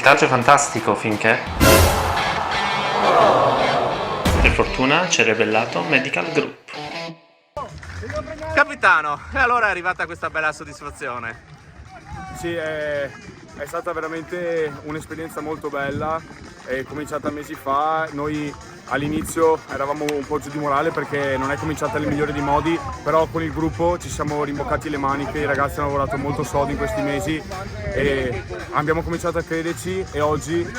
villaggio fantastico finché, per fortuna, ci è rivelato Medical Group. Capitano, e allora è arrivata questa bella soddisfazione? Sì, è stata veramente un'esperienza molto bella, è cominciata mesi fa. Noi all'inizio eravamo un po' giù di morale perché non è cominciata nel migliore dei modi, però con il gruppo ci siamo rimboccati le maniche, i ragazzi hanno lavorato molto sodo in questi mesi e abbiamo cominciato a crederci e oggi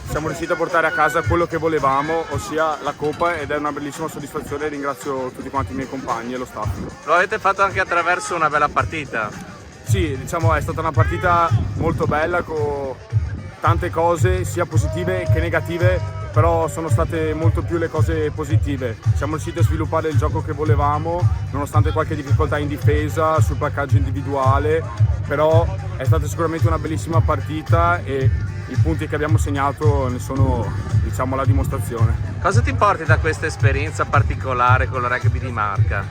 siamo riusciti a portare a casa quello che volevamo, ossia la Coppa, ed è una bellissima soddisfazione. Ringrazio tutti quanti i miei compagni e lo staff. Lo avete fatto anche attraverso una bella partita? Sì, diciamo è stata una partita molto bella con tante cose sia positive che negative, però sono state molto più le cose positive. Siamo riusciti a sviluppare il gioco che volevamo nonostante qualche difficoltà in difesa sul placcaggio individuale, però è stata sicuramente una bellissima partita e i punti che abbiamo segnato ne sono, diciamo, la dimostrazione. Cosa ti porti da questa esperienza particolare con il rugby di Marca?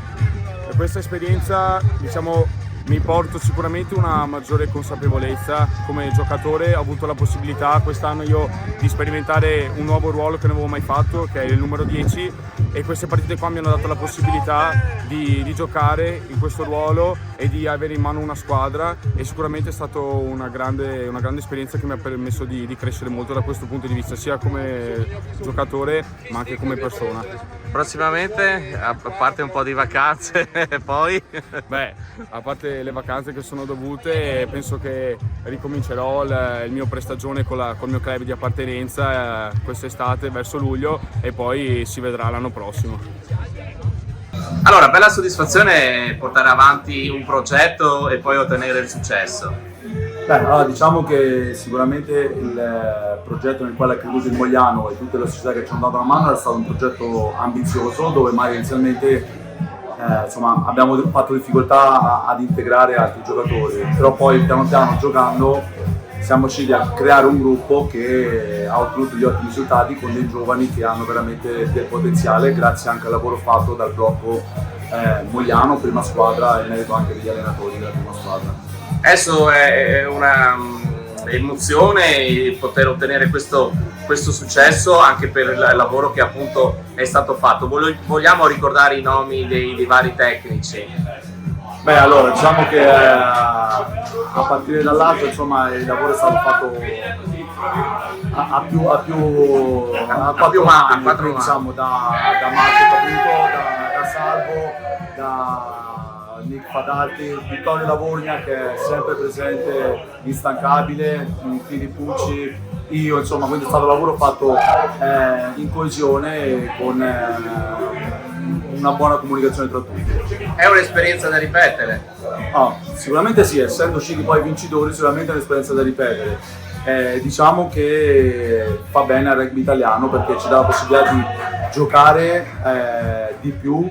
Da questa esperienza, diciamo, mi porto sicuramente una maggiore consapevolezza come giocatore. Ho avuto la possibilità quest'anno io di sperimentare un nuovo ruolo che non avevo mai fatto, che è il numero 10, e queste partite qua mi hanno dato la possibilità di giocare in questo ruolo e di avere in mano una squadra, e sicuramente è stata una grande esperienza che mi ha permesso di crescere molto da questo punto di vista, sia come giocatore ma anche come persona. Prossimamente, a parte un po' di vacanze, poi? Beh, a parte le vacanze che sono dovute, penso che ricomincerò il mio prestagione col mio club di appartenenza quest'estate verso luglio, e poi si vedrà l'anno prossimo. Allora, bella soddisfazione portare avanti un progetto e poi ottenere il successo. Beh, allora, diciamo che sicuramente il progetto nel quale ha creduto il Mogliano e tutte le società che ci hanno dato una mano era stato un progetto ambizioso, dove magari inizialmente insomma, abbiamo fatto difficoltà ad integrare altri giocatori, però poi piano piano giocando siamo riusciti a creare un gruppo che ha ottenuto gli ottimi risultati con dei giovani che hanno veramente del potenziale, grazie anche al lavoro fatto dal blocco Mogliano, prima squadra, e merito anche degli allenatori della prima squadra. Adesso è una emozione poter ottenere questo successo anche per il lavoro che appunto è stato fatto. Vogliamo ricordare i nomi dei vari tecnici? Beh, allora diciamo che a partire dall'alto, insomma, il lavoro è stato fatto a quattro mani, diciamo, da Marco Caputo, da Salvo, da Nick Fadalti, Vittorio Lavorgna che è sempre presente, instancabile, Filippucci, io, insomma, quindi è stato un lavoro fatto in coesione con una buona comunicazione tra tutti. È un'esperienza da ripetere? Sicuramente sì, essendo usciti poi vincitori, sicuramente è un'esperienza da ripetere. Diciamo che fa bene al rugby italiano perché ci dà la possibilità di giocare di più,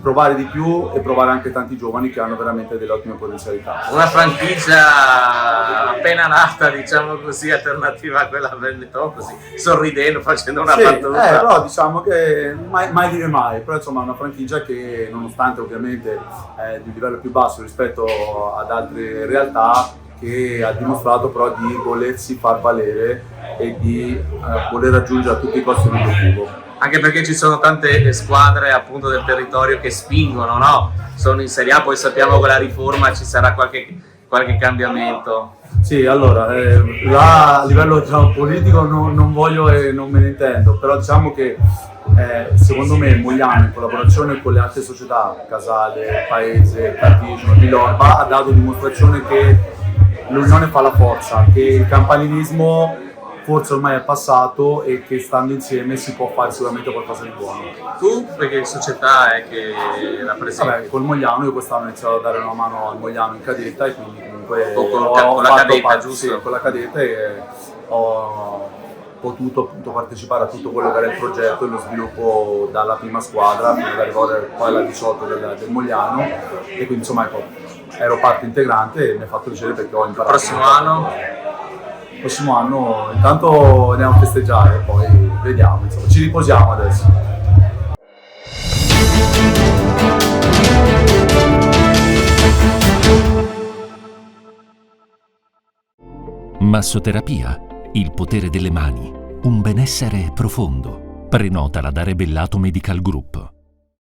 provare di più e provare anche tanti giovani che hanno veramente delle ottime potenzialità. Una franchigia appena nata, diciamo così, alternativa a quella Benetton, così sorridendo, facendo una battuta. Però diciamo che mai dire mai, però insomma è una franchigia che, nonostante ovviamente è di un livello più basso rispetto ad altre realtà, che ha dimostrato però di volersi far valere e di voler raggiungere a tutti i costi l'obiettivo. Anche perché ci sono tante squadre appunto del territorio che spingono, no? Sono in Serie A, poi sappiamo che con la riforma ci sarà qualche cambiamento. Sì, allora, là a livello, diciamo, politico non voglio e non me ne intendo, però diciamo che secondo me Mogliano, in collaborazione con le altre società, Casale, Paese, Cartigino, Villorba, ha dato dimostrazione che l'unione fa la forza, che il campanilismo forse ormai è passato e che stando insieme si può fare sicuramente qualcosa di buono. Tu, perché società è che rappresenti? Vabbè, col Mogliano io quest'anno ho iniziato a dare una mano al Mogliano in cadetta, e quindi comunque con la cadetta, giusto? Sì, con la cadetta, e ho potuto appunto partecipare a tutto quello che era il progetto e lo sviluppo dalla prima squadra fino ad arrivare poi alla 18 del Mogliano, e quindi insomma ecco, ero parte integrante e mi ha fatto piacere perché ho imparato. Prossimo anno intanto andiamo a festeggiare, poi vediamo, insomma, ci riposiamo adesso. Massoterapia Il potere delle mani, un benessere profondo. Prenotala da Rebellato Medical Group.